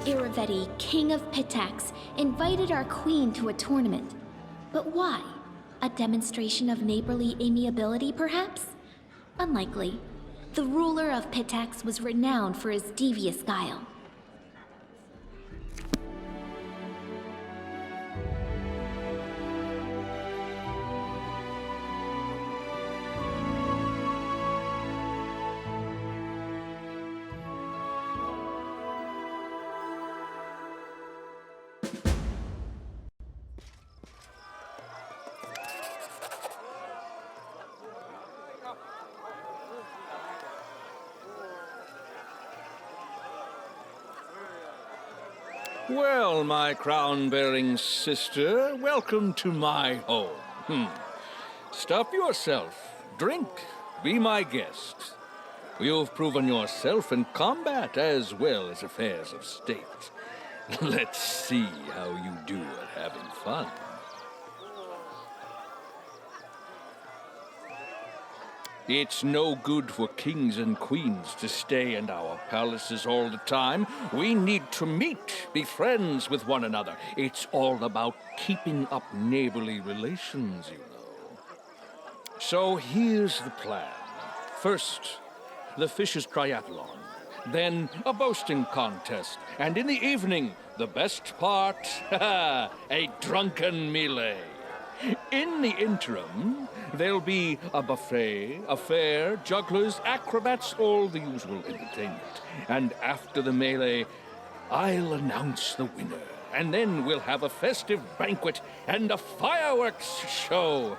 Iravetti, King of Pitax, invited our queen to a tournament. But why? A demonstration of neighborly amiability, perhaps? Unlikely. The ruler of Pitax was renowned for his devious guile. Well, my crown-bearing sister, welcome to my home. Stuff yourself, drink, be my guest. You've proven yourself in combat as well as affairs of state. Let's see how you do at having fun. It's no good for kings and queens to stay in our palaces all the time. We need to meet, be friends with one another. It's all about keeping up neighborly relations, you know. So here's the plan. First, the Fishers' Triathlon. Then a boasting contest. And in the evening, the best part, a drunken melee. In the interim, there'll be a buffet, a fair, jugglers, acrobats, all the usual entertainment. And after the melee, I'll announce the winner. And then we'll have a festive banquet and a fireworks show.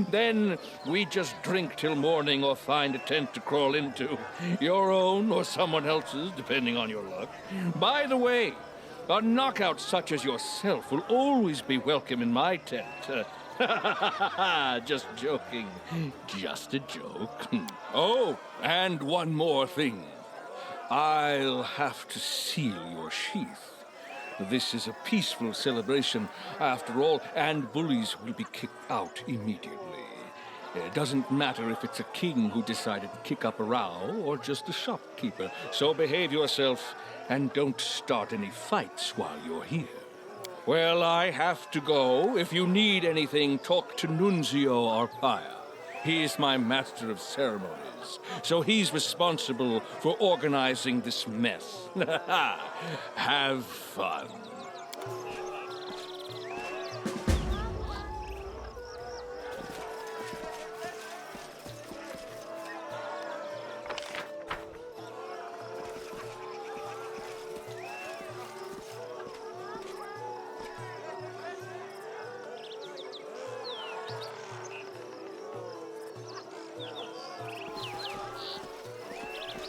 Then we just drink till morning or find a tent to crawl into. Your own or someone else's, depending on your luck. By the way, a knockout such as yourself will always be welcome in my tent. Just joking. Just a joke. Oh, and one more thing. I'll have to seal your sheath. This is a peaceful celebration, after all, and bullies will be kicked out immediately. It doesn't matter if it's a king who decided to kick up a row or just a shopkeeper. So behave yourself and don't start any fights while you're here. Well, I have to go. If you need anything, talk to Nunzio Arpaia. He's my master of ceremonies, so he's responsible for organizing this mess. Have fun.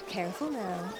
Careful now.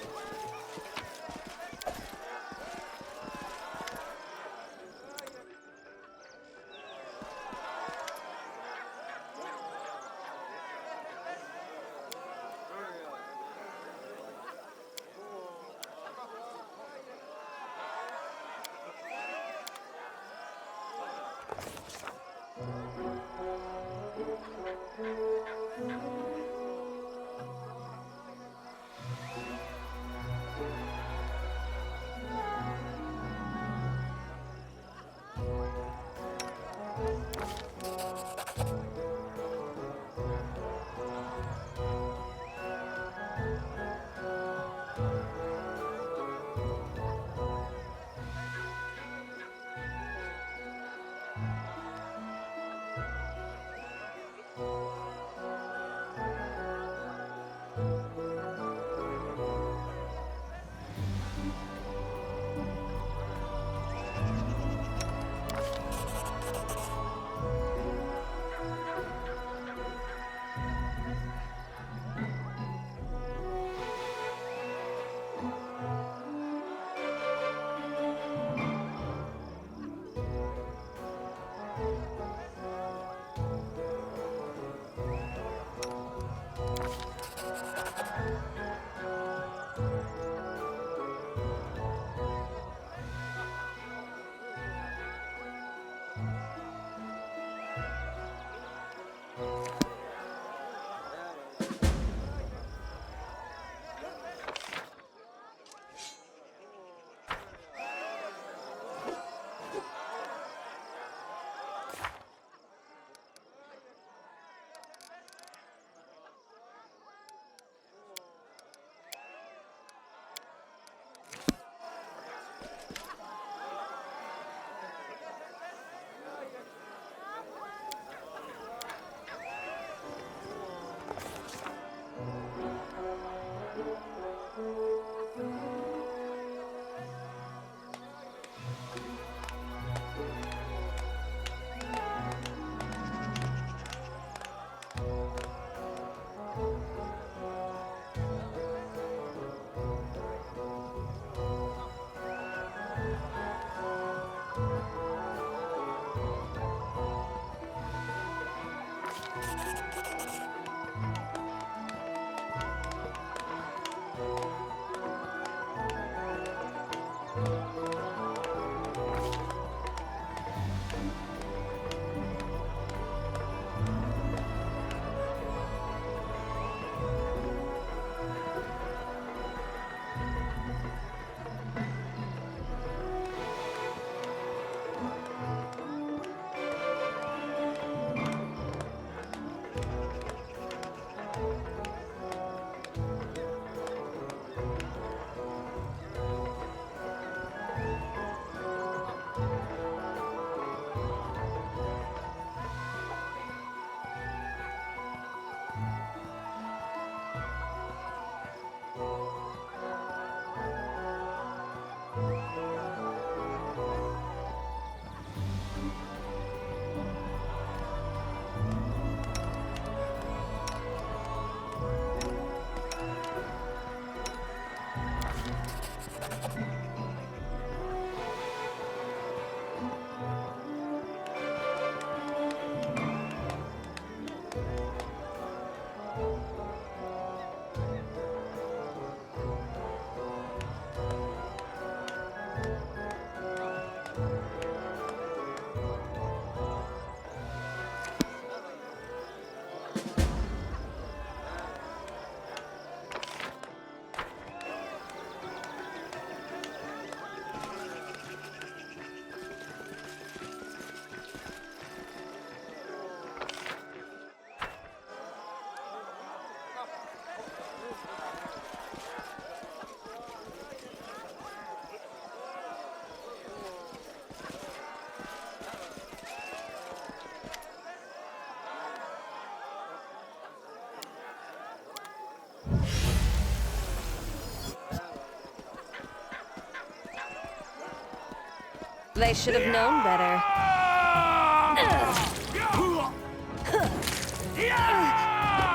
They should have known better.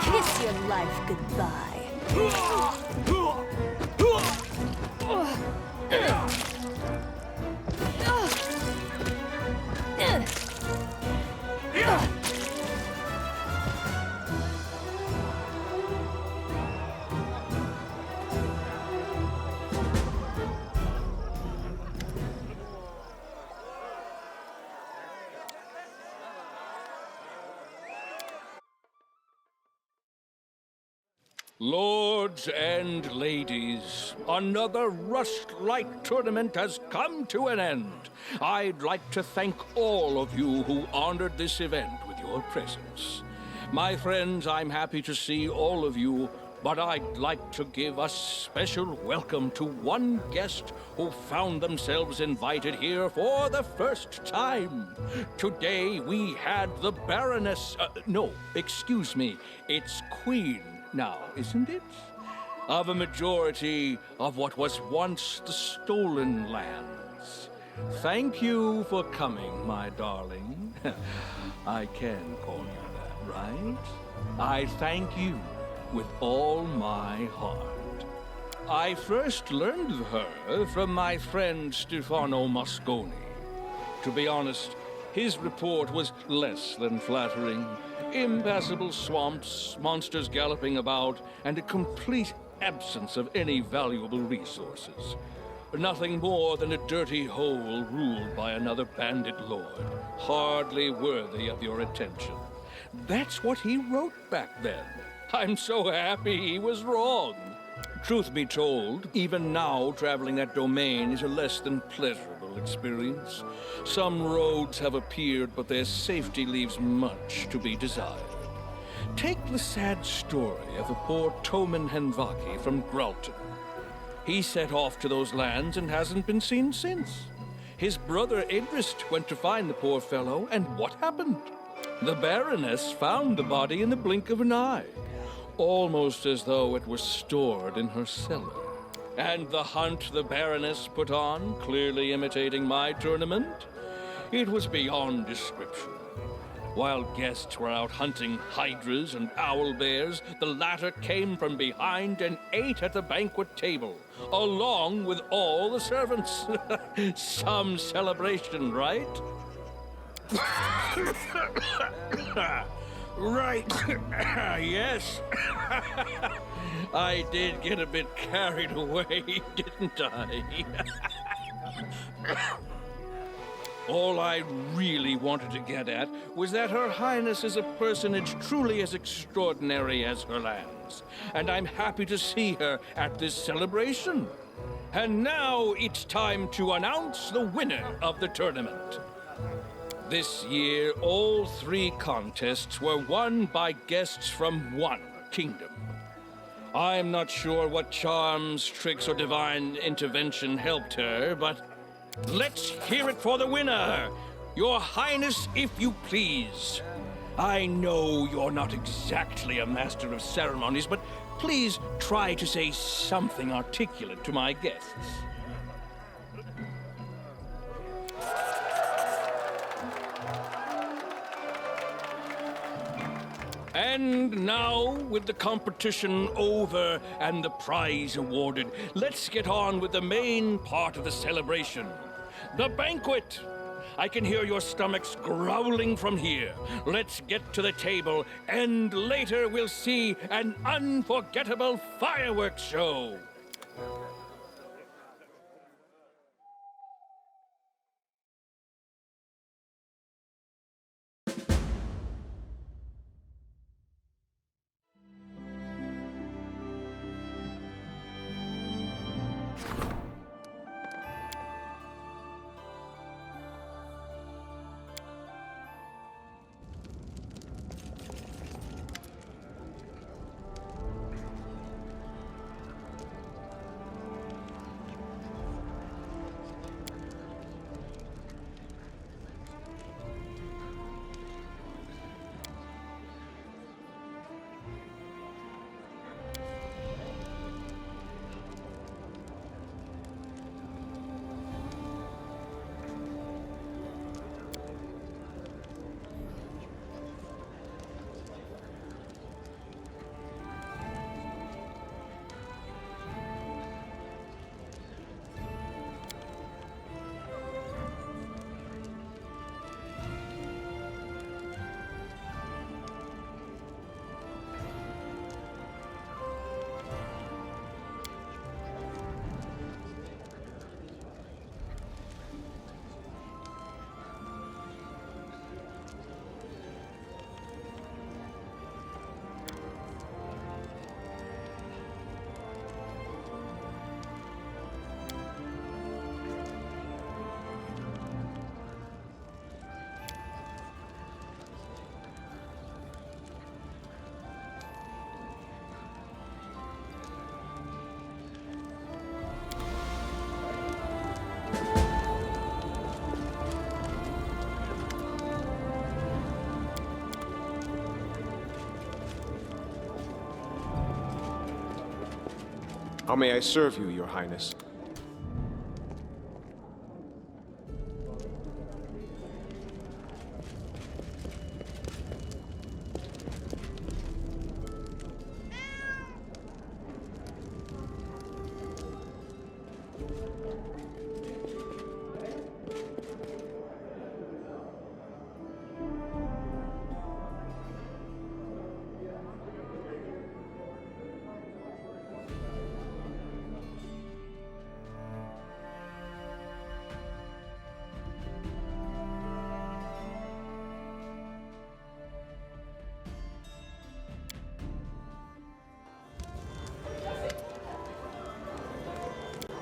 Kiss your life goodbye. Lords and ladies, another Rustlight tournament has come to an end. I'd like to thank all of you who honored this event with your presence. My friends, I'm happy to see all of you, but I'd like to give a special welcome to one guest who found themselves invited here for the first time. Today we had the Baroness... no, excuse me, it's Queen now, isn't it? Of a majority of what was once the Stolen Lands. Thank you for coming, my darling. I can call you that, right? I thank you with all my heart. I first learned of her from my friend Stefano Mosconi. To be honest, his report was less than flattering. Impassable swamps, monsters galloping about, and a complete absence of any valuable resources. Nothing more than a dirty hole ruled by another bandit lord, hardly worthy of your attention. That's what he wrote back then. I'm so happy he was wrong. Truth be told, even now traveling that domain is a less than pleasurable experience. Some roads have appeared, but their safety leaves much to be desired. Take the sad story of the poor Toman Henvaki from Gralton. He set off to those lands and hasn't been seen since. His brother Idrist went to find the poor fellow, and what happened? The Baroness found the body in the blink of an eye, almost as though it was stored in her cellar. And the hunt the Baroness put on, clearly imitating my tournament, it was beyond description. While guests were out hunting hydras and owl bears, the latter came from behind and ate at the banquet table, along with all the servants. Some celebration, right? Right. Yes. I did get a bit carried away, didn't I? All I really wanted to get at was that Her Highness is a personage truly as extraordinary as her lands, and I'm happy to see her at this celebration. And now it's time to announce the winner of the tournament. This year, all 3 contests were won by guests from one kingdom. I'm not sure what charms, tricks, or divine intervention helped her, but let's hear it for the winner! Your Highness, if you please. I know you're not exactly a master of ceremonies, but please try to say something articulate to my guests. And now, with the competition over and the prize awarded, let's get on with the main part of the celebration. The banquet! I can hear your stomachs growling from here. Let's get to the table, and later we'll see an unforgettable fireworks show. How may I serve you, Your Highness?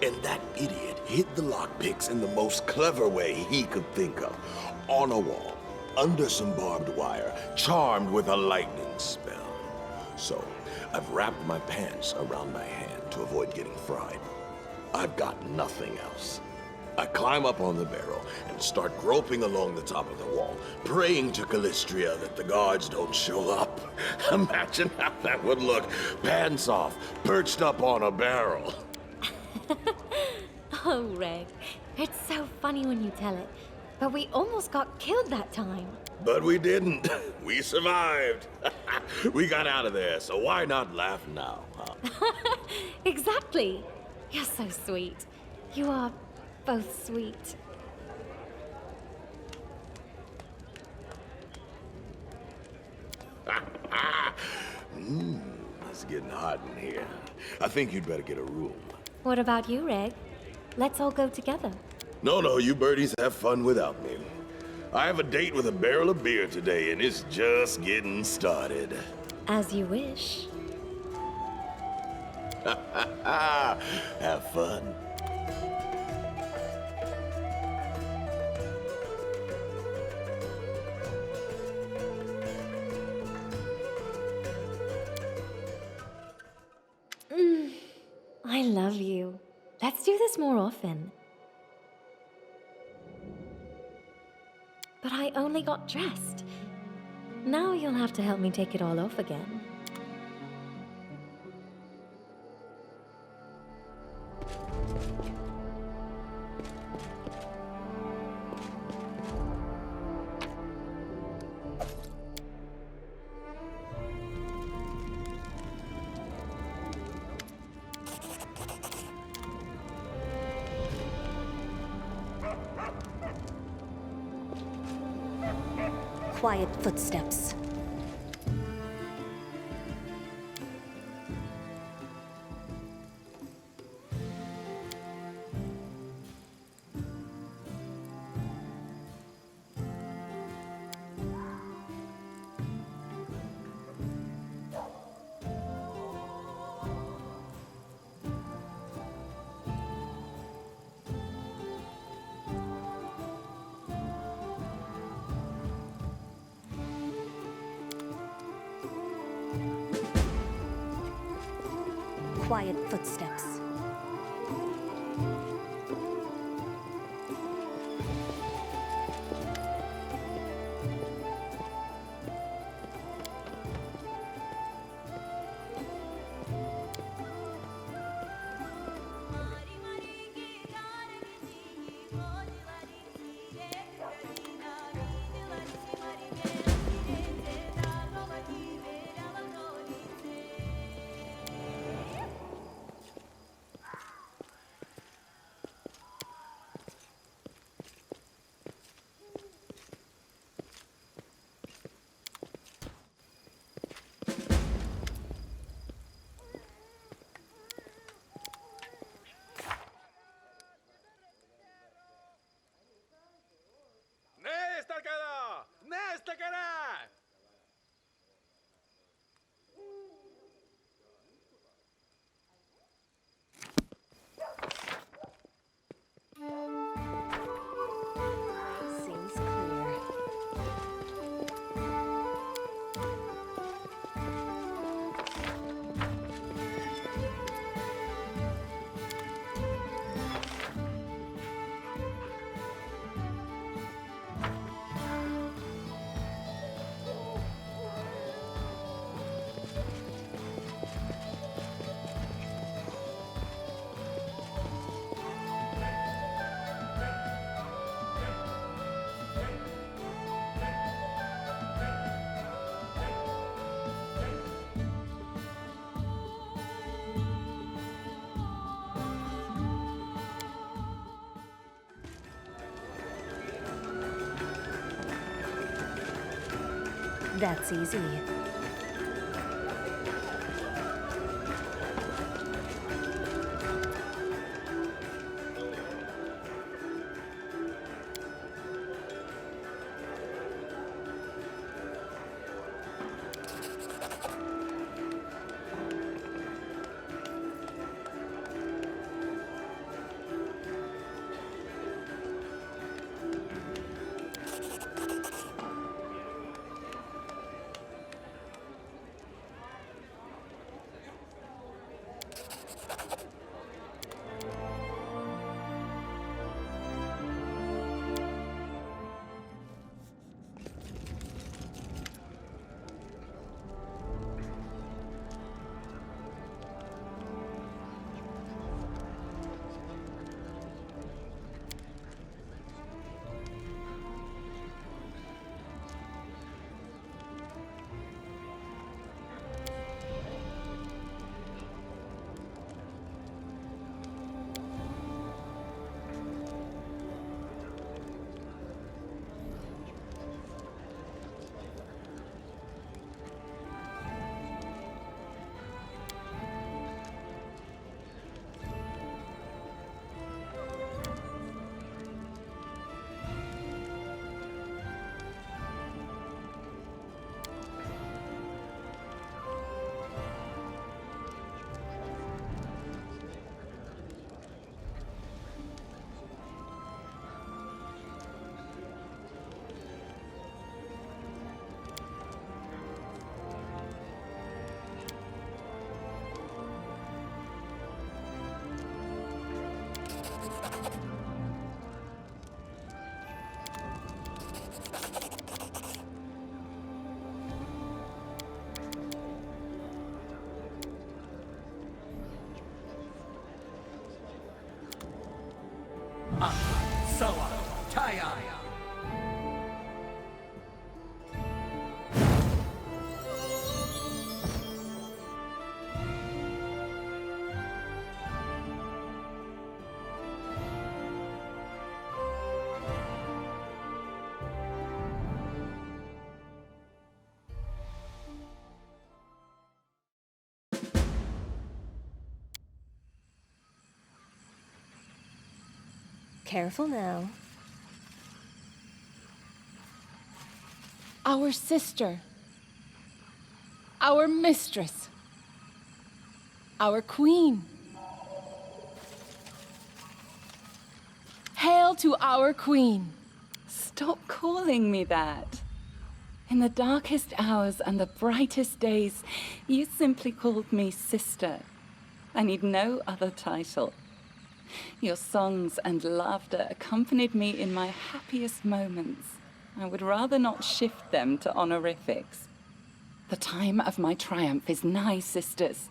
And that idiot hid the lockpicks in the most clever way he could think of. On a wall, under some barbed wire, charmed with a lightning spell. So, I've wrapped my pants around my hand to avoid getting fried. I've got nothing else. I climb up on the barrel and start groping along the top of the wall, praying to Callistria that the guards don't show up. Imagine how that would look, pants off, perched up on a barrel. Oh, Reg, it's so funny when you tell it. But we almost got killed that time. But we didn't. We survived. We got out of there, so why not laugh now, huh? Exactly. You're so sweet. You are both sweet. It's getting hot in here. I think you'd better get a room. What about you, Reg? Let's all go together. No, you birdies have fun without me. I have a date with a barrel of beer today, and it's just getting started. As you wish. Have fun. I love you. Let's do this more often. But I only got dressed. Now you'll have to help me take it all off again. Quiet footsteps. Quiet footsteps. Seems clear. That's easy. Soa, Taya. Careful now. Our sister. Our mistress. Our queen. Hail to our queen. Stop calling me that. In the darkest hours and the brightest days, you simply called me sister. I need no other title. Your songs and laughter accompanied me in my happiest moments. I would rather not shift them to honorifics. The time of my triumph is nigh, sisters.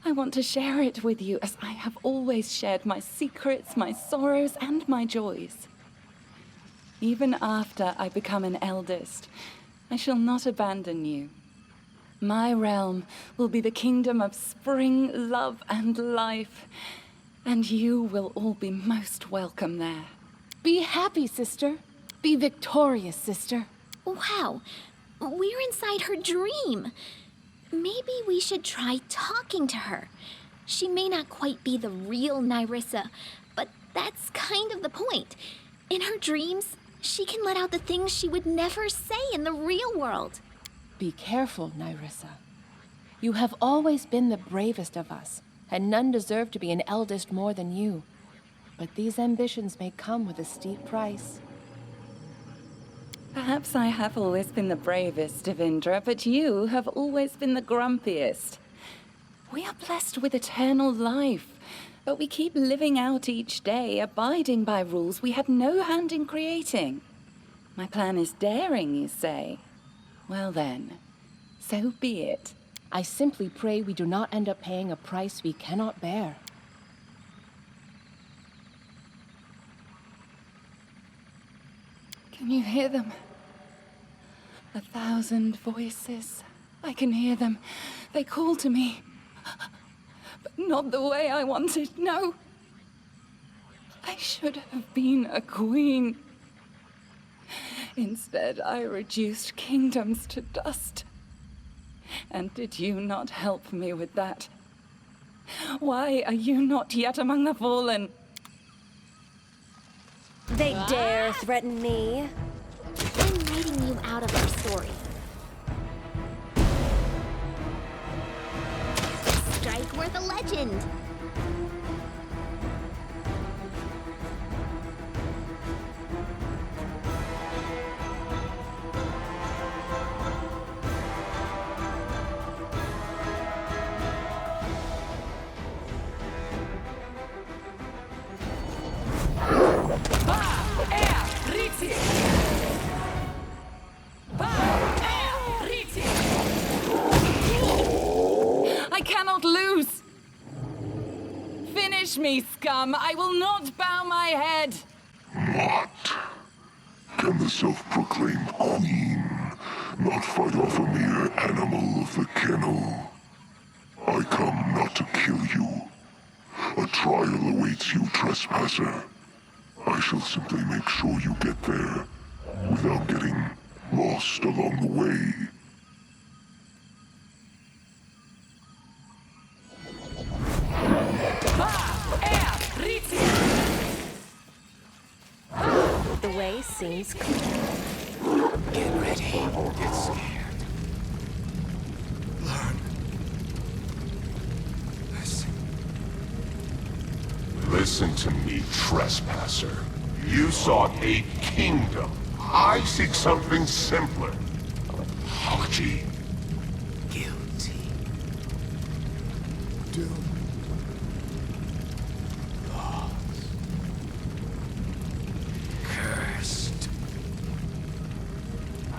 I want to share it with you as I have always shared my secrets, my sorrows, and my joys. Even after I become an eldest, I shall not abandon you. My realm will be the kingdom of spring, love, and life. And you will all be most welcome there. Be happy, sister. Be victorious, sister. Wow, we're inside her dream. Maybe we should try talking to her. She may not quite be the real Nyrissa, but that's kind of the point. In her dreams, she can let out the things she would never say in the real world. Be careful, Nyrissa. You have always been the bravest of us, and none deserve to be an eldest more than you. But these ambitions may come with a steep price. Perhaps I have always been the bravest, Devindra, but you have always been the grumpiest. We are blessed with eternal life, but we keep living out each day, abiding by rules we had no hand in creating. My plan is daring, you say? Well then, so be it. I simply pray we do not end up paying a price we cannot bear. Can you hear them? 1,000 voices. I can hear them. They call to me. But not the way I wanted, no. I should have been a queen. Instead, I reduced kingdoms to dust. And did you not help me with that? Why are you not yet among the fallen? They dare threaten me. I'm writing you out of our story. Strike worth a legend. I cannot lose! Finish me, scum! I will not bow my head! What? Can the self-proclaimed queen not fight off a mere animal of the kennel? I come not to kill you. A trial awaits you, trespasser. I shall simply make sure you get there without getting lost along the way. The way seems clear. Get ready. Get scared. Learn. Listen. Listen to me, trespasser. You sought a kingdom. I seek something simpler. Apology. Guilty. Doomed. Lost. Cursed.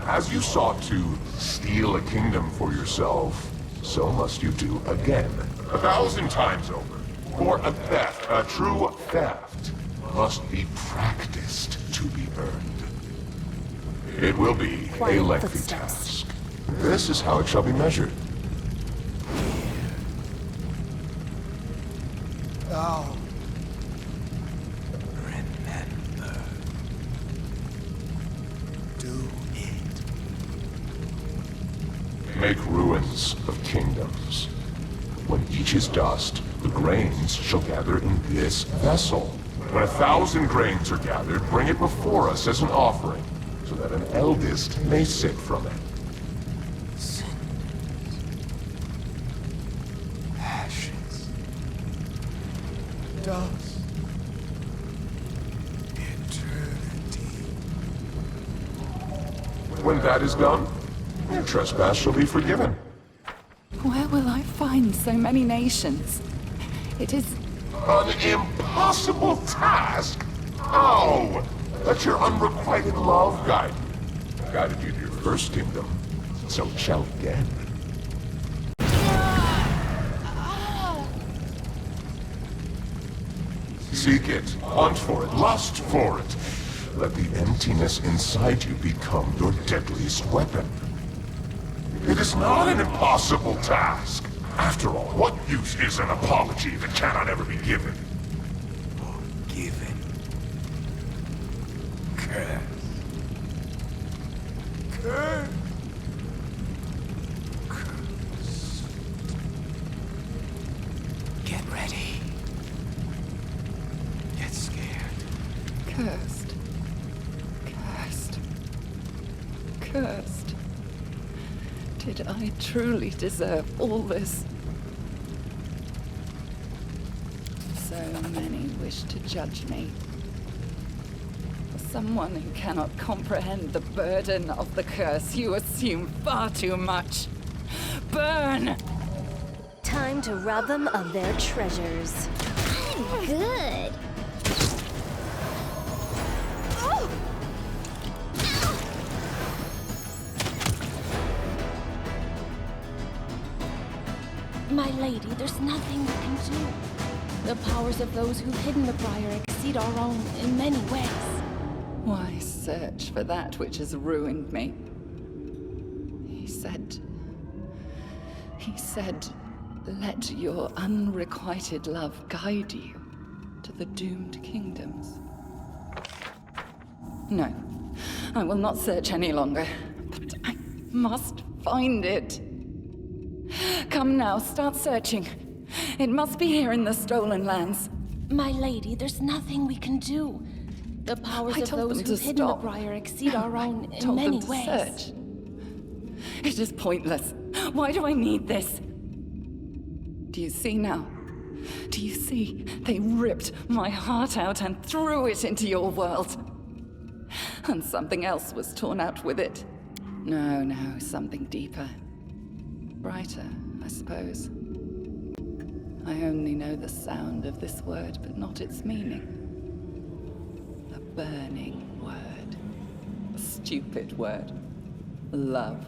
As you sought to steal a kingdom for yourself, so must you do again. 1,000 times over. For a theft, a true theft, must be practiced. trust to be earned. It will be a Quiet lengthy footsteps. task. This is how it shall be measured. Oh. Remember. Do it. Make ruins of kingdoms. When each is dust, the grains shall gather in this vessel. When 1,000 grains are gathered, bring it before us as an offering, so that an eldest may sip from it. Ashes. Dust. Eternity. When that is done, your trespass shall be forgiven. Where will I find so many nations? It is... An impossible task? How? Let your unrequited love guide you. Guided you to your first kingdom, so it shall again. Seek it, hunt for it, lust for it. Let the emptiness inside you become your deadliest weapon. It is not an impossible task. After all, what use is an apology that cannot ever be given? Forgiven. Curse. Curse. Curse. Get ready. Get scared. Cursed. Cursed. Cursed. Did I truly deserve all this? So many wish to judge me. For someone who cannot comprehend the burden of the curse, you assume far too much. Burn! Time to rob them of their treasures. Good. My lady, there's nothing we can do. The powers of those who've hidden the briar exceed our own in many ways. Why search for that which has ruined me? He said, let your unrequited love guide you to the doomed kingdoms. No, I will not search any longer, but I must find it. Come now, start searching. It must be here in the stolen lands. My lady, there's nothing we can do. The powers I of told those them who've to hidden the stop. briar exceed our own in Told many them to ways. search. It is pointless. Why do I need this? Do you see now? Do you see? They ripped my heart out and threw it into your world. And something else was torn out with it. No, something deeper. Brighter, I suppose. I only know the sound of this word, but not its meaning. A burning word. A stupid word. Love.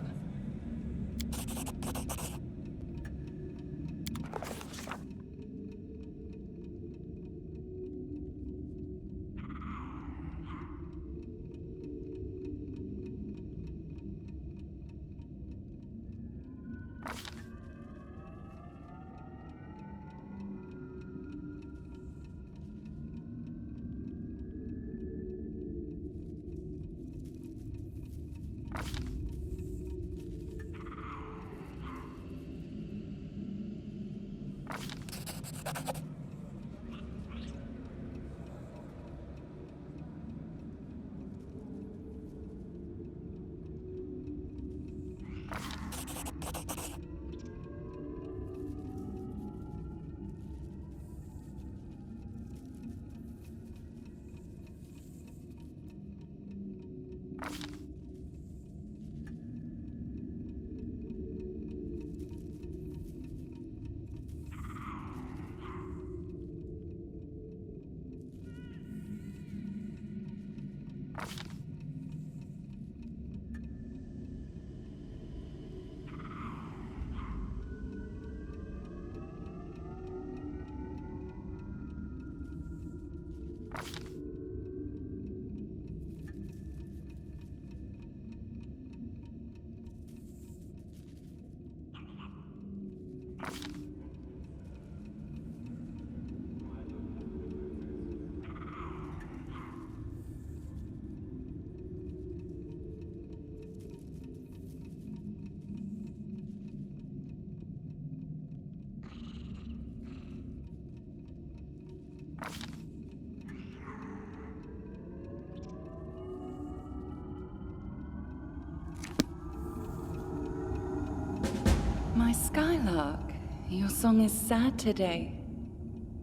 Skylark, your song is sad today.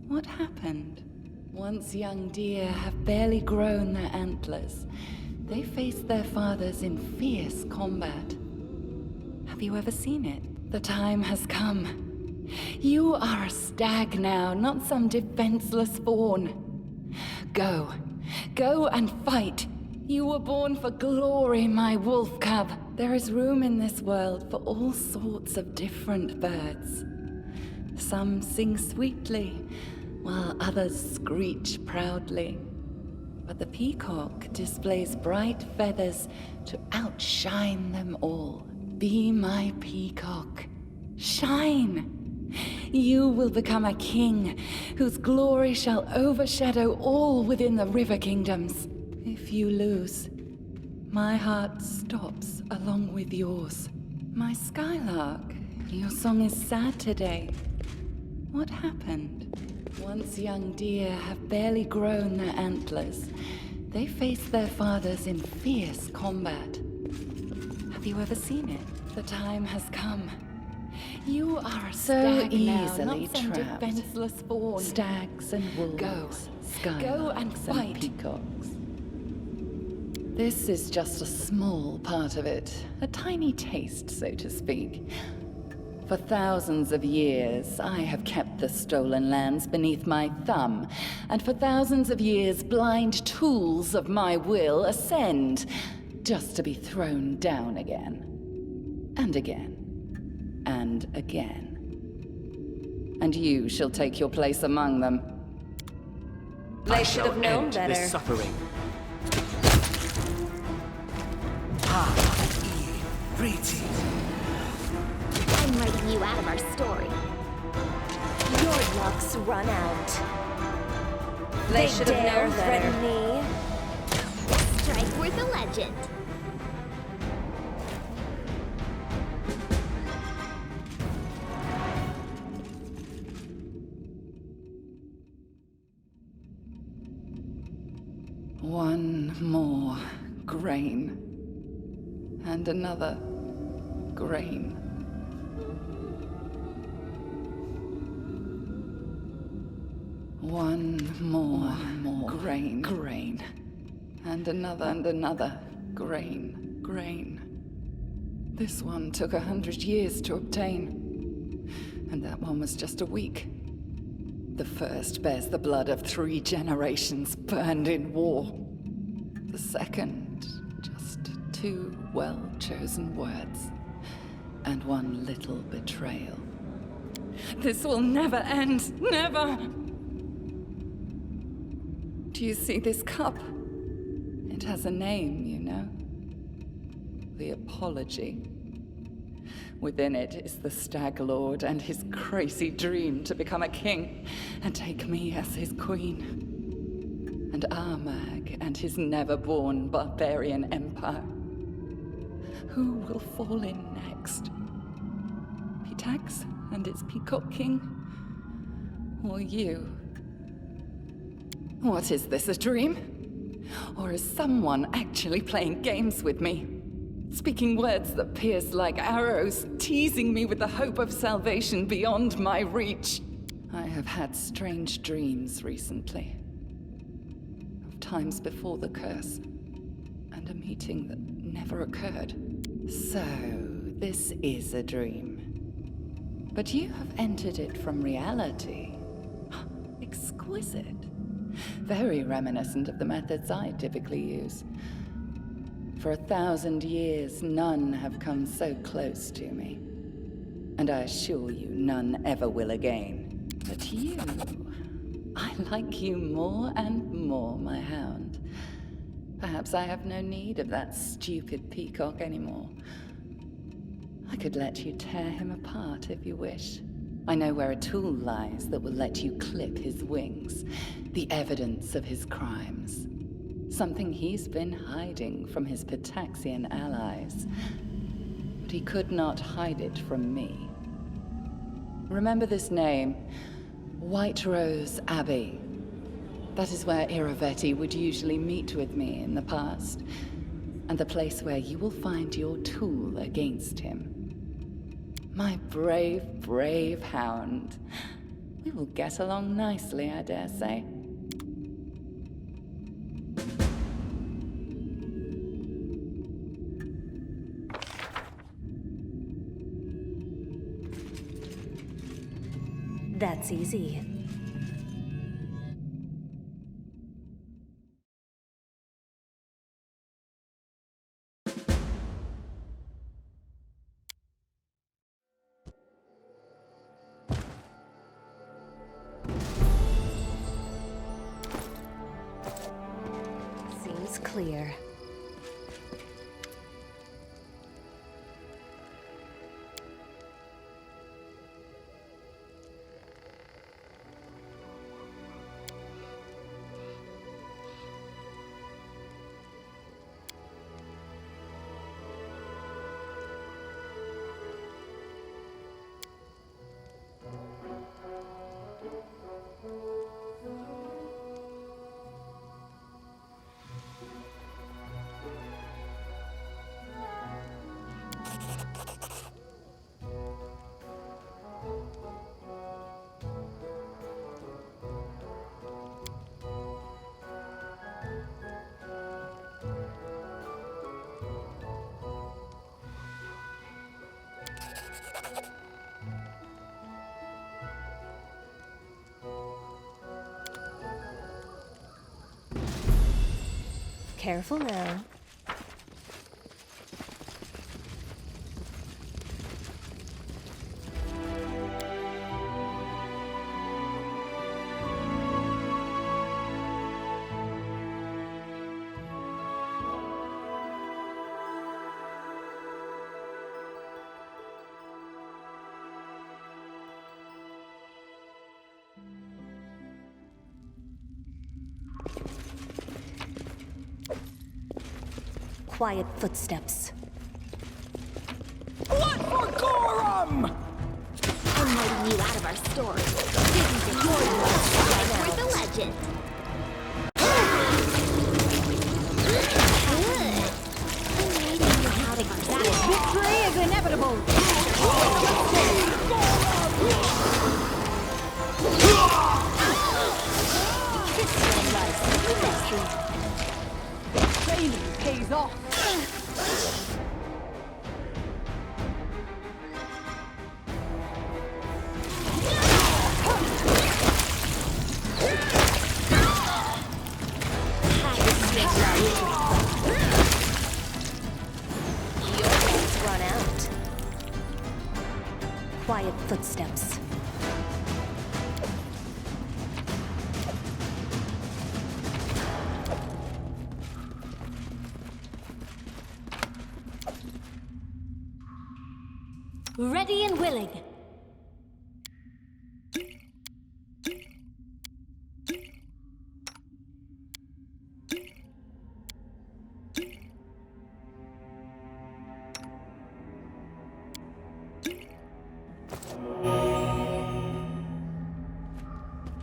What happened? Once young deer have barely grown their antlers, they face their fathers in fierce combat. Have you ever seen it? The time has come. You are a stag now, not some defenseless fawn. Go. Go and fight. You were born for glory, my wolf cub. There is room in this world for all sorts of different birds. Some sing sweetly, while others screech proudly. But the peacock displays bright feathers to outshine them all. Be my peacock. Shine! You will become a king whose glory shall overshadow all within the river kingdoms. If you lose, my heart stops along with yours. My Skylark, your song is sad today. What happened? Once young deer have barely grown their antlers, they face their fathers in fierce combat. Have you ever seen it? The time has come. You are a stag now, easily not some trapped. defenseless fawn. Stags and wolves, Go skylarks and fight. peacocks. This is just a small part of it, a tiny taste, so to speak. For thousands of years, I have kept the stolen lands beneath my thumb, and for thousands of years, blind tools of my will ascend, just to be thrown down again. And again. And again. And you shall take your place among them. They should have known End better. this suffering. Pretty. I'm writing you out of our story. Your luck's run out. They should have known better. Threaten me. Strike worth a legend. One more grain. And another grain. One more grain. And another grain. This one took 100 years to obtain. And that one was just a week. The first bears the blood of 3 generations burned in war. The second, just 2 well-chosen words. And 1 little betrayal. This will never end, never! Do you see this cup? It has a name, you know. The Apology. Within it is the Stag Lord and his crazy dream to become a king and take me as his queen. And Armag and his never-born barbarian empire. Who will fall in next? Pitax and its Peacock King? Or you? What is this, a dream? Or is someone actually playing games with me? Speaking words that pierce like arrows, teasing me with the hope of salvation beyond my reach. I have had strange dreams recently. Of times before the curse. And a meeting that never occurred. So, this is a dream. But you have entered it from reality. Exquisite. Very reminiscent of the methods I typically use. For 1,000 years, none have come so close to me. And I assure you, none ever will again. But you... I like you more and more, my hound. Perhaps I have no need of that stupid peacock anymore. I could let you tear him apart if you wish. I know where a tool lies that will let you clip his wings. The evidence of his crimes. Something he's been hiding from his Pitaxian allies. But he could not hide it from me. Remember this name, White Rose Abbey. That is where Iravetti would usually meet with me in the past, and the place where you will find your tool against him. My brave, brave hound. We will get along nicely, I dare say. That's easy. Seems clear. Careful now. Quiet footsteps. Blood for Gorum! I'm letting you out of our story. This is your world. Worth the legend. Good. I'm reading you how to battle. Victory is inevitable! Training pays off. Your days run out. Quiet footsteps. Ready and willing.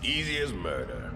Easy as murder.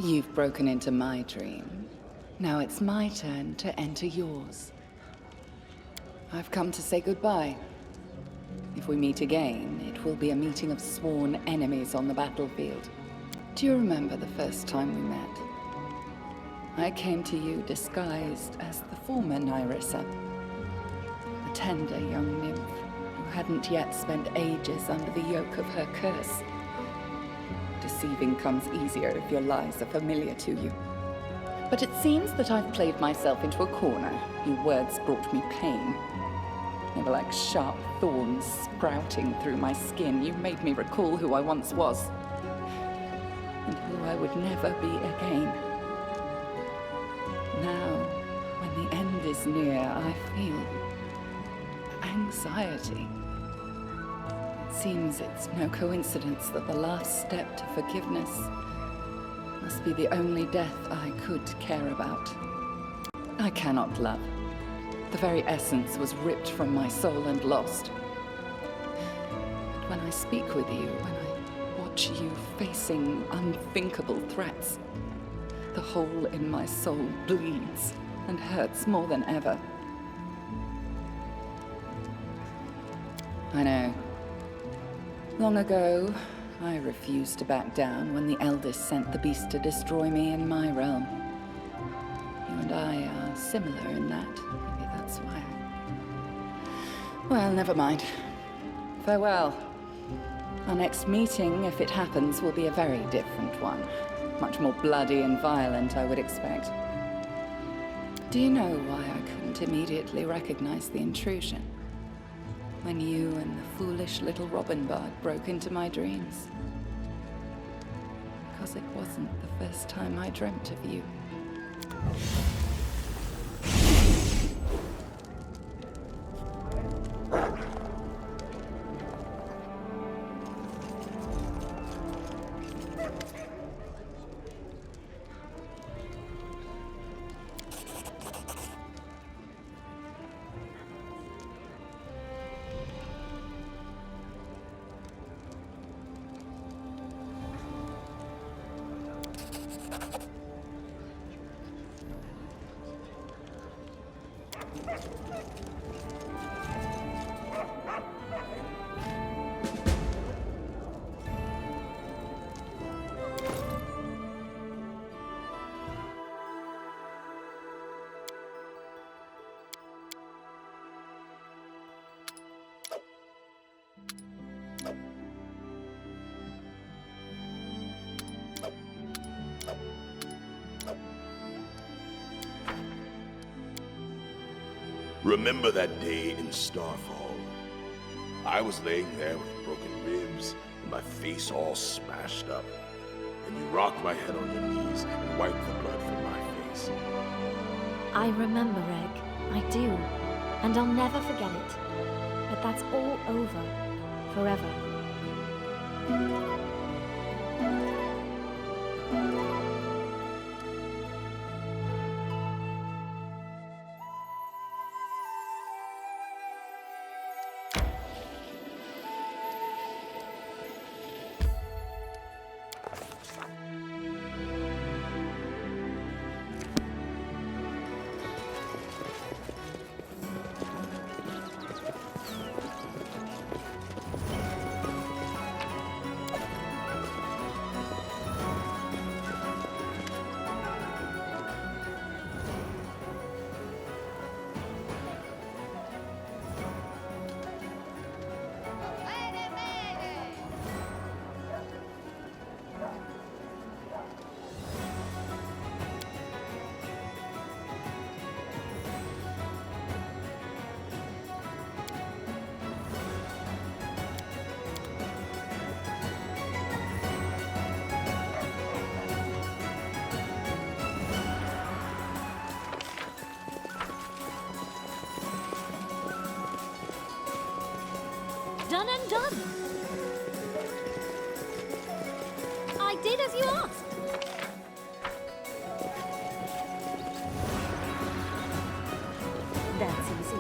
You've broken into my dream. Now it's my turn to enter yours. I've come to say goodbye. If we meet again, it will be a meeting of sworn enemies on the battlefield. Do you remember the first time we met? I came to you disguised as the former Nyrissa, a tender young nymph who hadn't yet spent ages under the yoke of her curse. Deceiving comes easier if your lies are familiar to you. But it seems that I've played myself into a corner. Your words brought me pain. They were like sharp thorns sprouting through my skin. You made me recall who I once was, and who I would never be again. Now, when the end is near, I feel anxiety. It seems it's no coincidence that the last step to forgiveness must be the only death I could care about. I cannot love. The very essence was ripped from my soul and lost. But when I speak with you, when I watch you facing unthinkable threats, the hole in my soul bleeds and hurts more than ever. I know. Long ago, I refused to back down when the eldest sent the beast to destroy me in my realm. You and I are similar in that. Maybe that's why. Well, never mind. Farewell. Our next meeting, if it happens, will be a very different one. Much more bloody and violent, I would expect. Do you know why I couldn't immediately recognize the intrusion? When you and the foolish little Robin Bard broke into my dreams? Because it wasn't the first time I dreamt of you. Remember that day in Starfall? I was laying there with broken ribs and my face all smashed up. And you rocked my head on your knees and wiped the blood from my face. I remember, Reg. I do. And I'll never forget it. But that's all over. Forever. Done and done. I did as you asked. That's easy.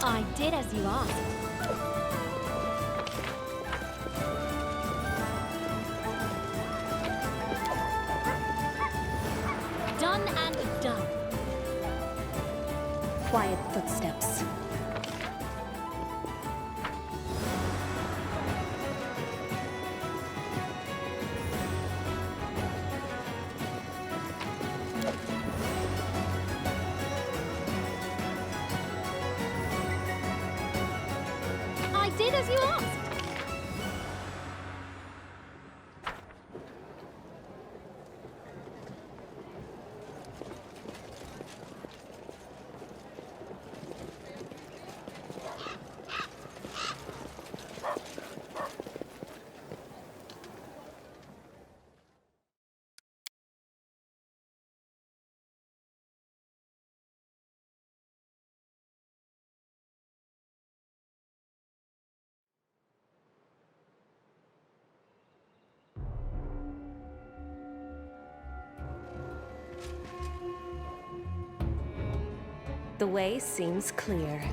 I did as you asked. Done and done. Quiet footsteps. I did as you asked. The way seems clear.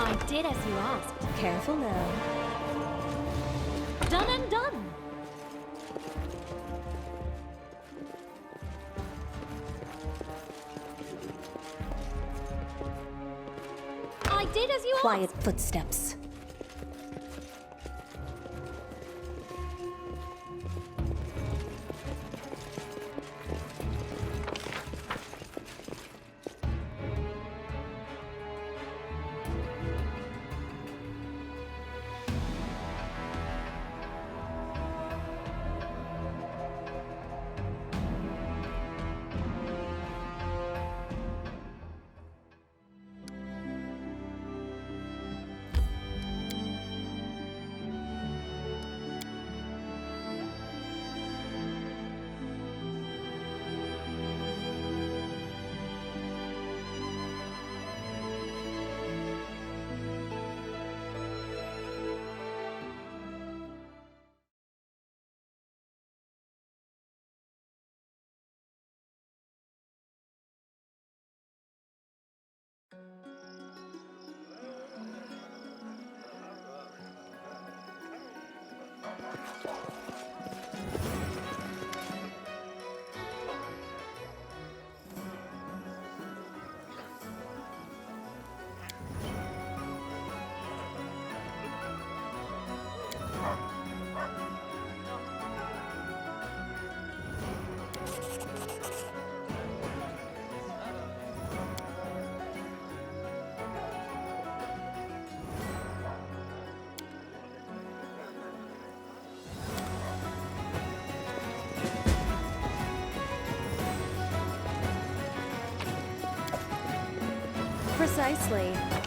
I did as you asked. Careful now. Done and done. I did as you Quiet asked. Precisely.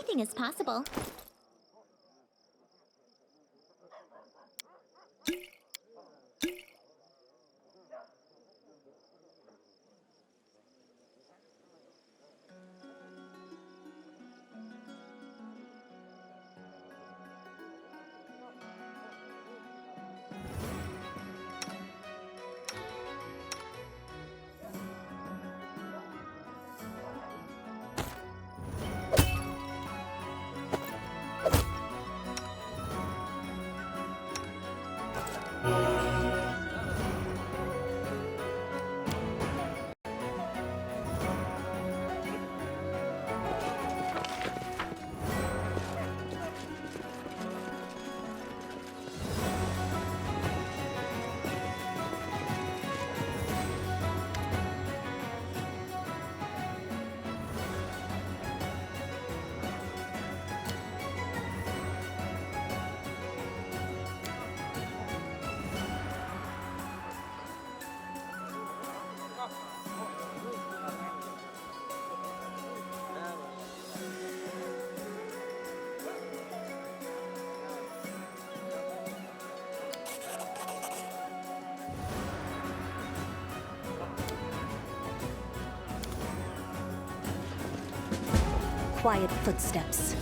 anything is possible. Quiet footsteps.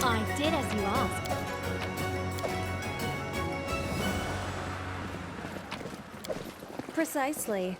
I did as you asked. Precisely.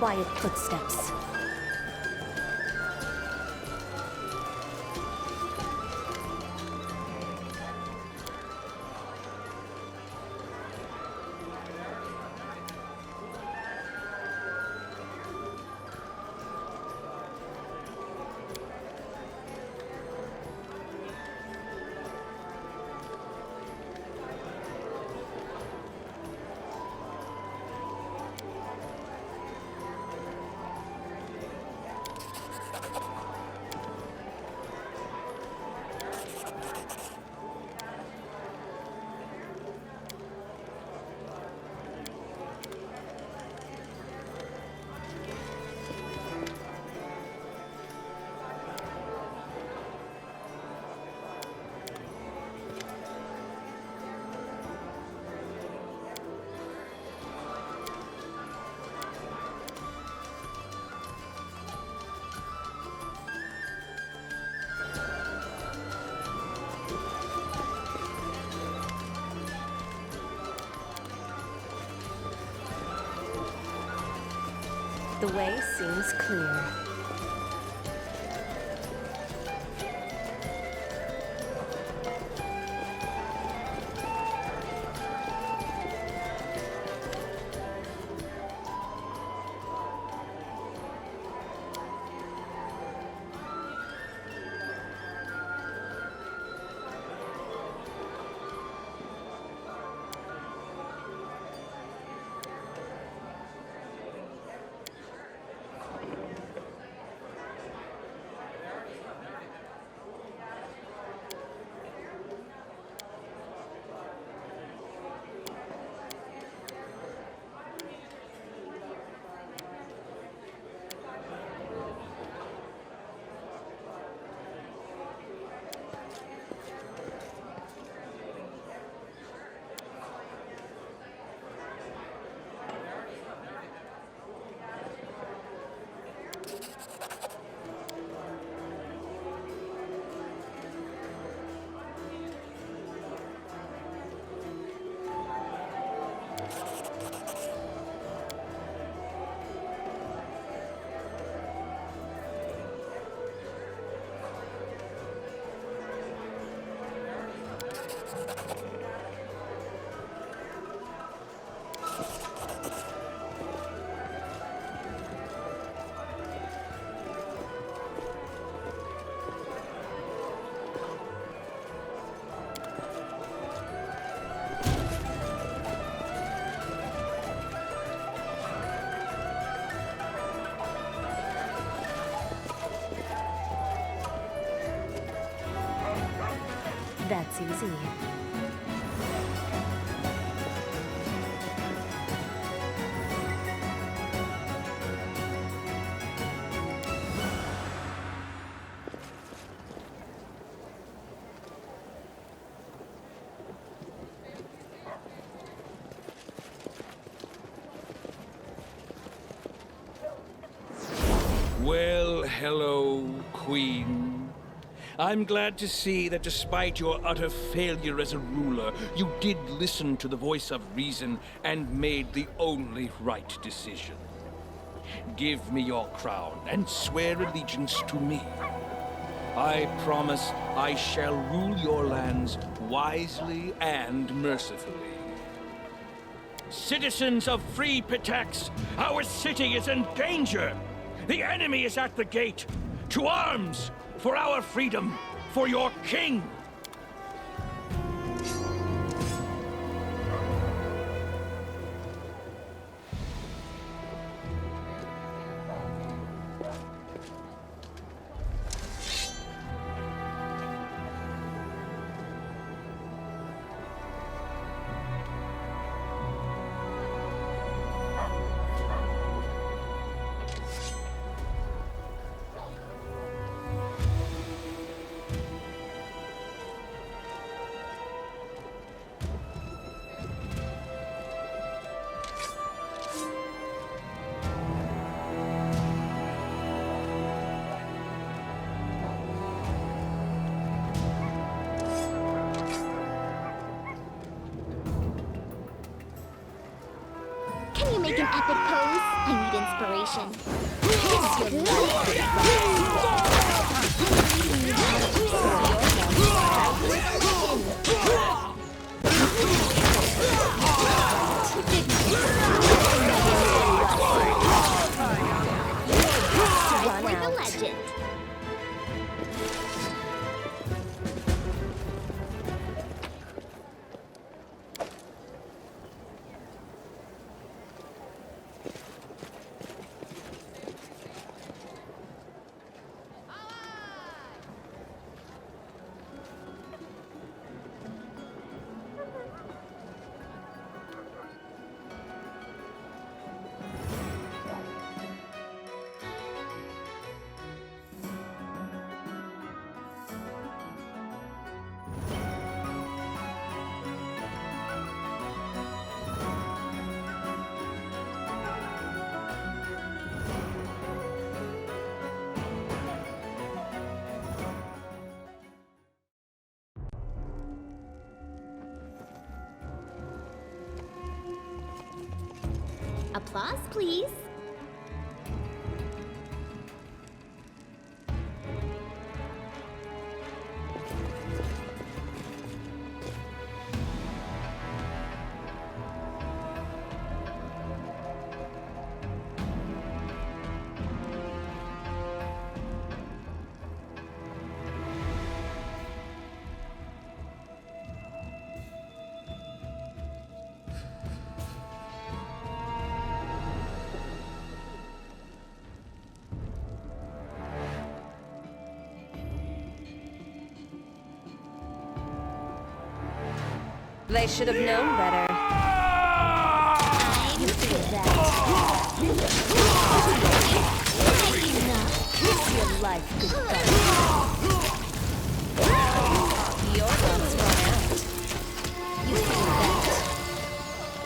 Quiet footsteps. The way seems clear. That's easy. Well, hello, Queen. I'm glad to see that despite your utter failure as a ruler, you did listen to the voice of reason and made the only right decision. Give me your crown and swear allegiance to me. I promise I shall rule your lands wisely and mercifully. Citizens of free Pitax, our city is in danger! The enemy is at the gate! To arms! For our freedom! For your king! Can you make an epic pose? I need inspiration. Kiss your life for the legend. Applause, please. They should have known better. You feel that? Kiss your life goodbye. Your love's run out. You feel that?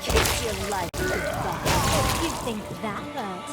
Kiss your life goodbye. You think that hurt?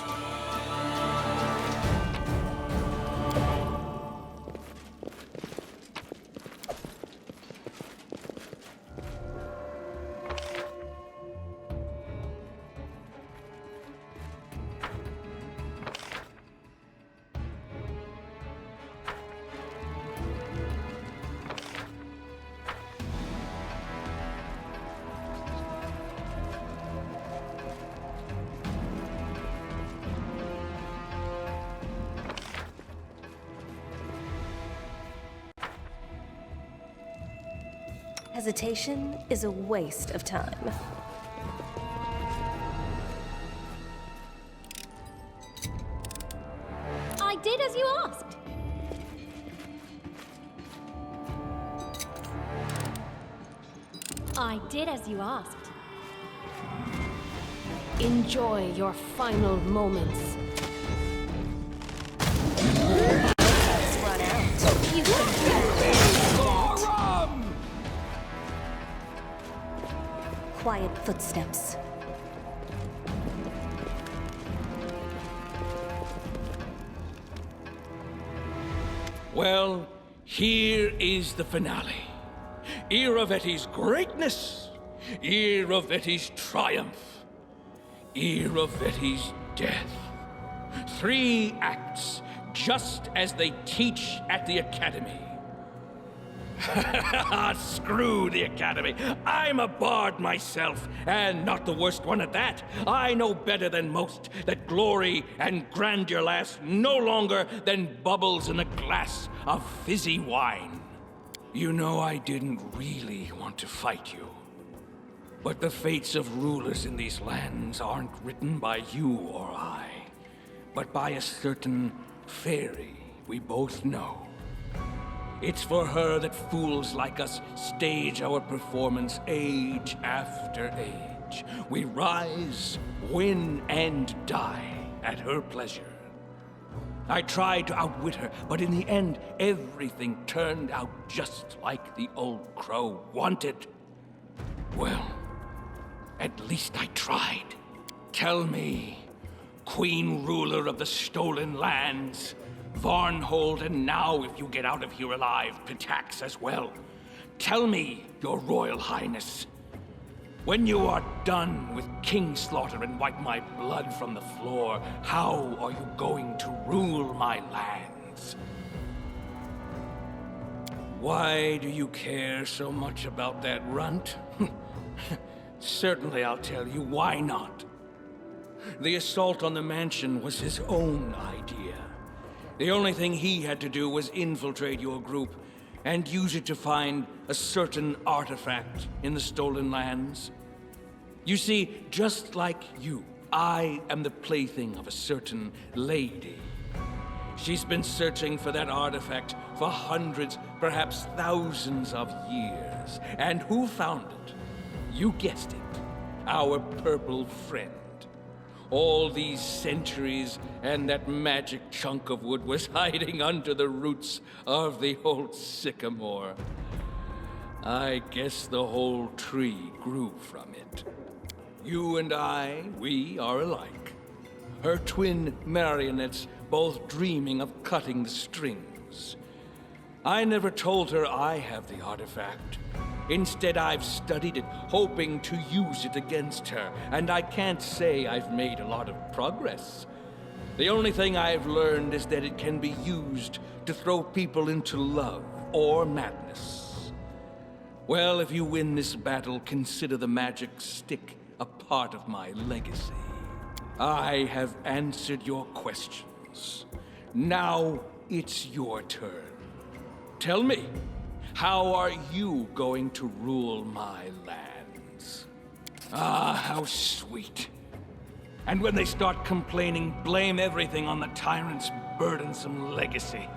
Hesitation is a waste of time. I did as you asked. I did as you asked. Enjoy your final moments. Run out. You can quiet footsteps. Well, here is the finale. Irovetti's greatness, Irovetti's triumph, Irovetti's death. 3 acts, just as they teach at the Academy. Screw the Academy. I'm a bard myself, and not the worst one at that. I know better than most that glory and grandeur last no longer than bubbles in a glass of fizzy wine. You know, I didn't really want to fight you. But the fates of rulers in these lands aren't written by you or I, but by a certain fairy we both know. It's for her that fools like us stage our performance age after age. We rise, win, and die at her pleasure. I tried to outwit her, but in the end, everything turned out just like the old crow wanted. Well, at least I tried. Tell me, Queen Ruler of the Stolen Lands, Varnhold, and now, if you get out of here alive, Pitax as well. Tell me, Your Royal Highness, when you are done with king slaughter and wipe my blood from the floor, how are you going to rule my lands? Why do you care so much about that runt? Certainly I'll tell you, why not? The assault on the mansion was his own idea. The only thing he had to do was infiltrate your group and use it to find a certain artifact in the Stolen Lands. You see, just like you, I am the plaything of a certain lady. She's been searching for that artifact for hundreds, perhaps thousands of years. And who found it? You guessed it, our purple friend. All these centuries, and that magic chunk of wood was hiding under the roots of the old sycamore. I guess the whole tree grew from it. You and I, we are alike. Her twin marionettes, both dreaming of cutting the strings. I never told her I have the artifact. Instead, I've studied it, hoping to use it against her, and I can't say I've made a lot of progress. The only thing I've learned is that it can be used to throw people into love or madness. Well, if you win this battle, consider the magic stick a part of my legacy. I have answered your questions. Now it's your turn. Tell me, how are you going to rule my lands? Ah, how sweet. And when they start complaining, blame everything on the tyrant's burdensome legacy.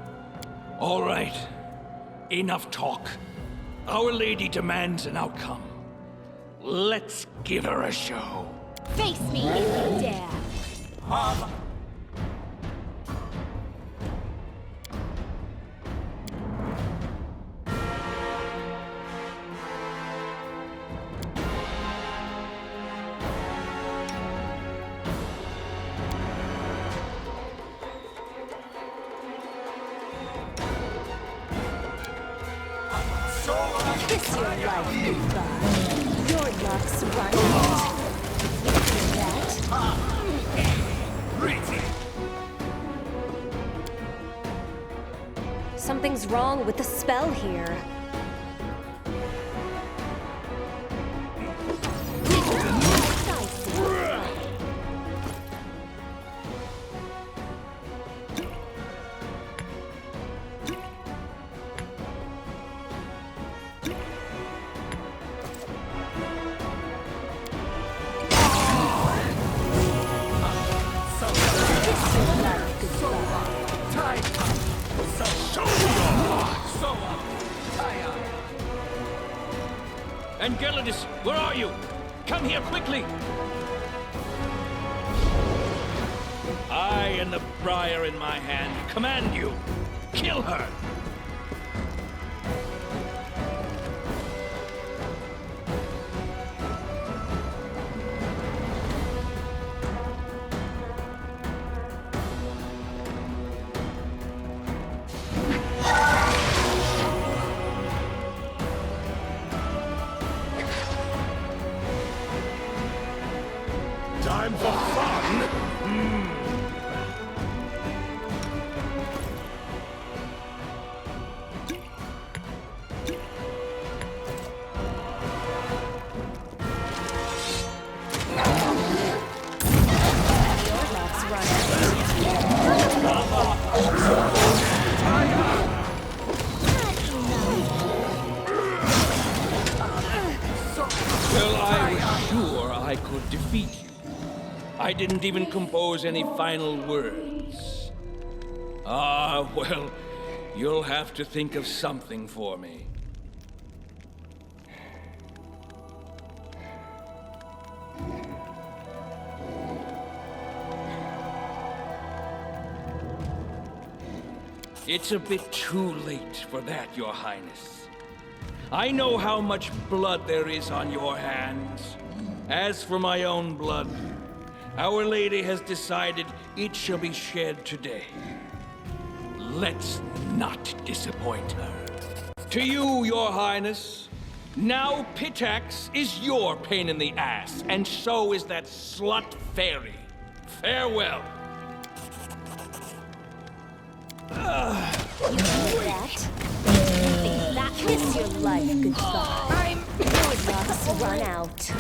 All right, enough talk. Our Lady demands an outcome. Let's give her a show. Face me if you dare. Kiss your life goodbye. Your luck's run out. You feel that? Something's wrong with the spell here. Enceladus, where are you? Come here quickly! I and the briar in my hand command you. Kill her! Time for fun! Well, I was sure I could defeat you. I didn't even compose any final words. Ah, well, you'll have to think of something for me. It's a bit too late for that, Your Highness. I know how much blood there is on your hands. As for my own blood, Our Lady has decided it shall be shed today. Let's not disappoint her. To you, Your Highness, now Pitax is your pain in the ass, and so is that slut fairy. Farewell. You hear that? You think that kiss your life goodbye? Your luck's run out.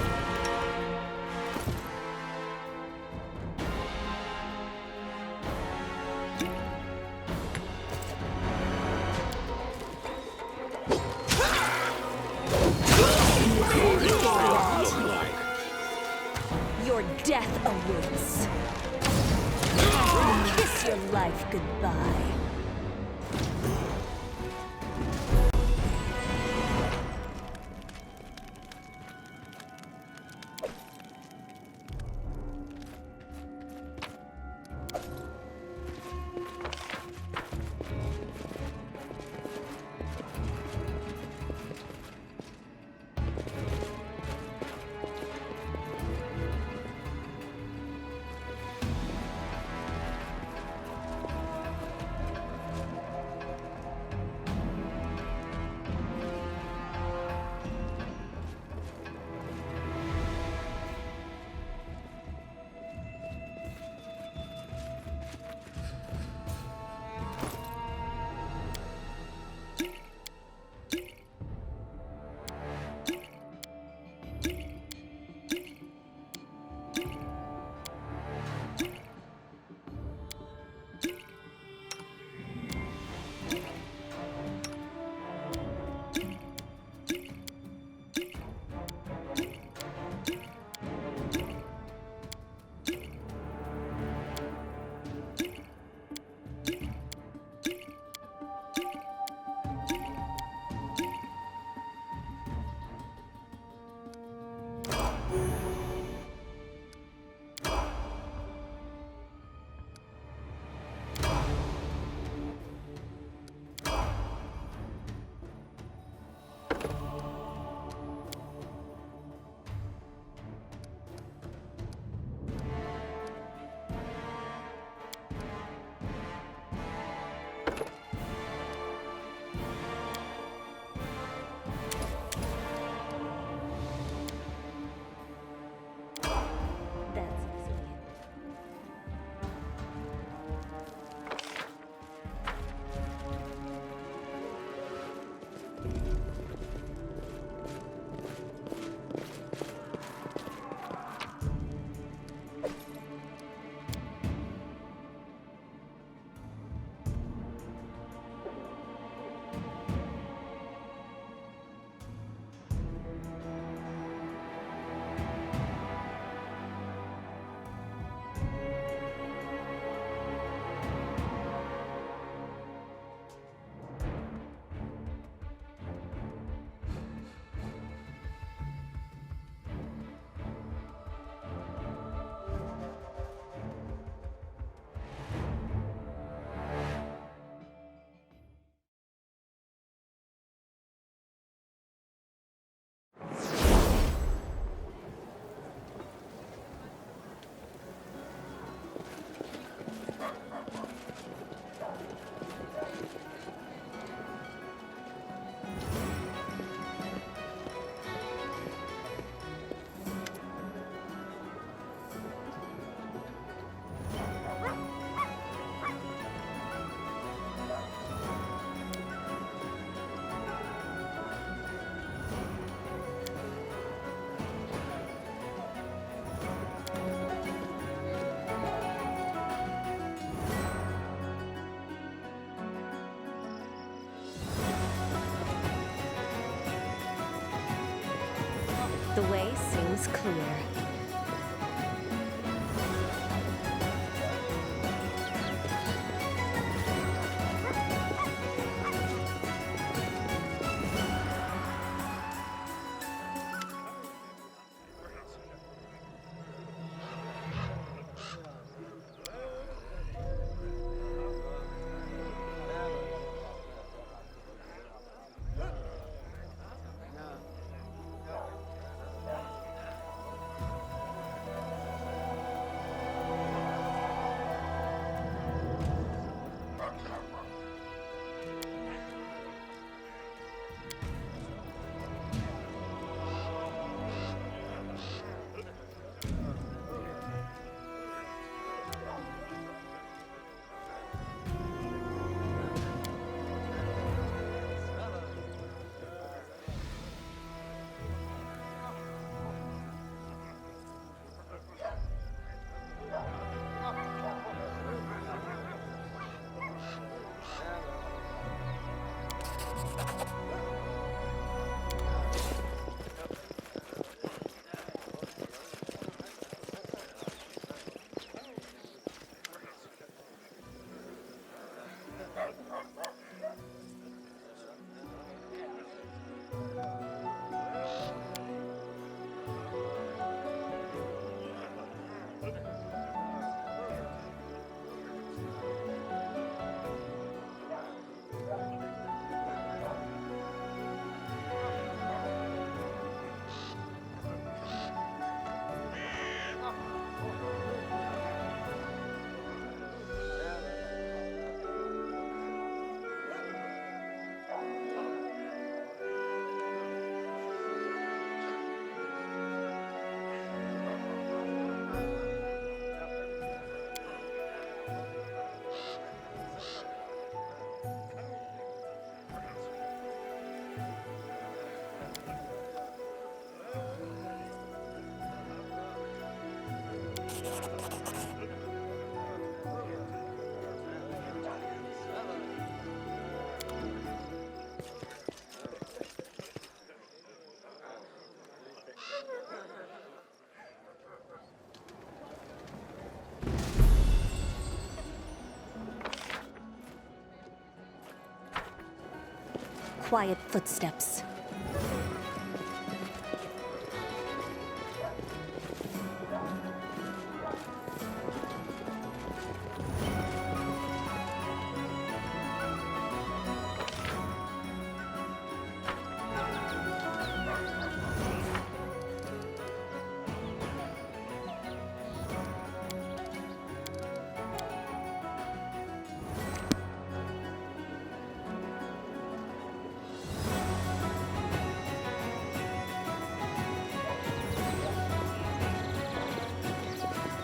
Your death awaits. Kiss your life goodbye. The way seems clear. Quiet footsteps.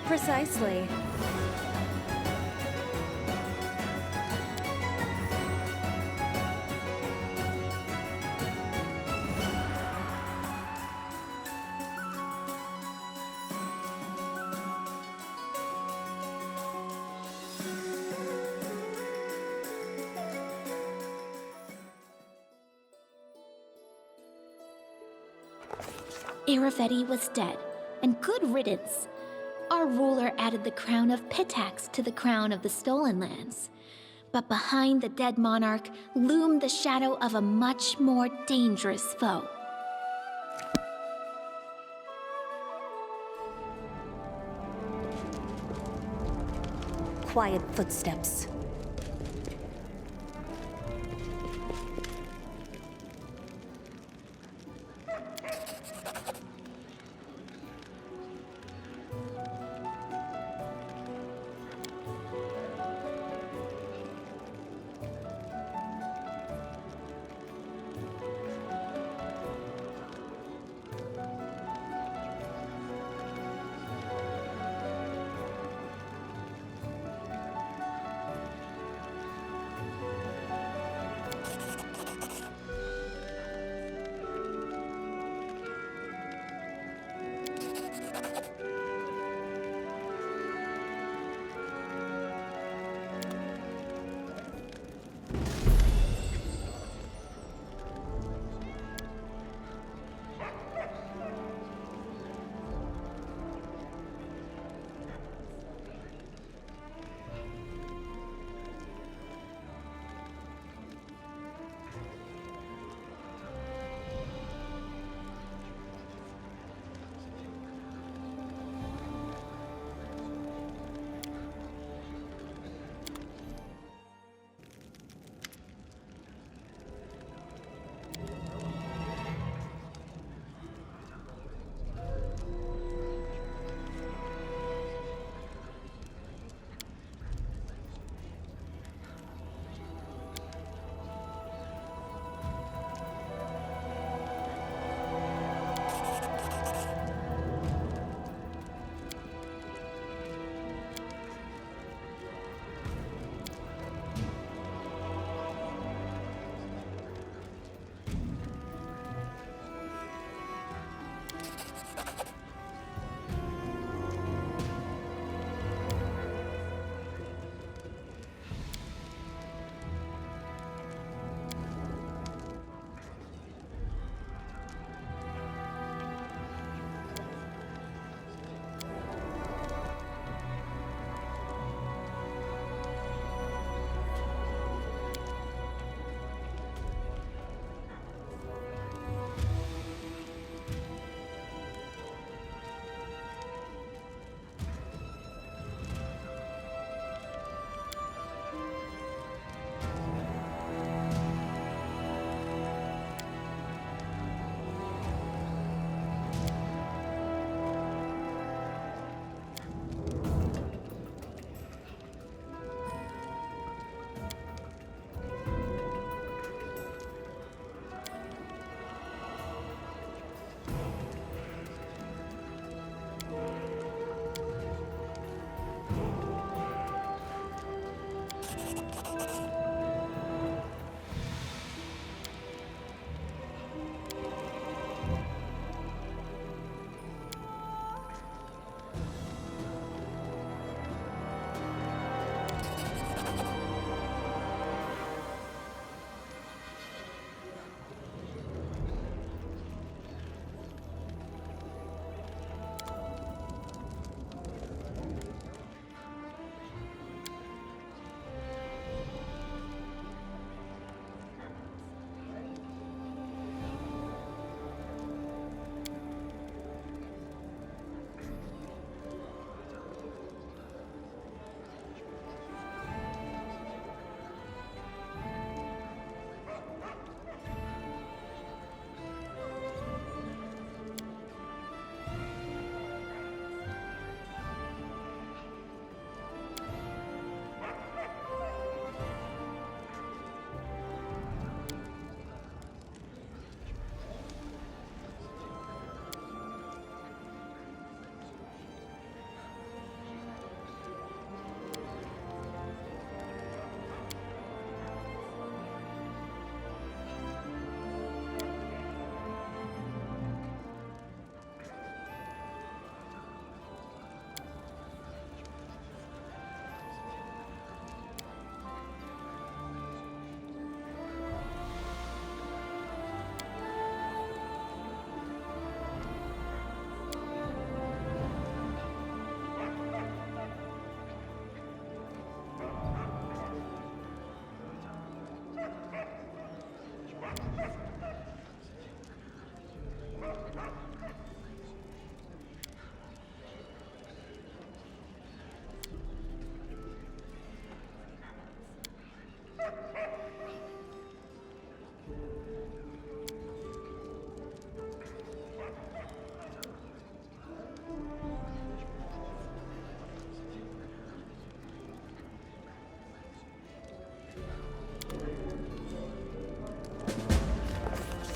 Precisely. Iravetti was dead, and good riddance. Our ruler added the crown of Pitax to the crown of the Stolen Lands. But behind the dead monarch loomed the shadow of a much more dangerous foe. Quiet footsteps.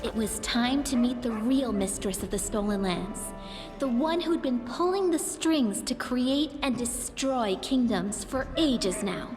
It was time to meet the real mistress of the Stolen Lands. The one who'd been pulling the strings to create and destroy kingdoms for ages now.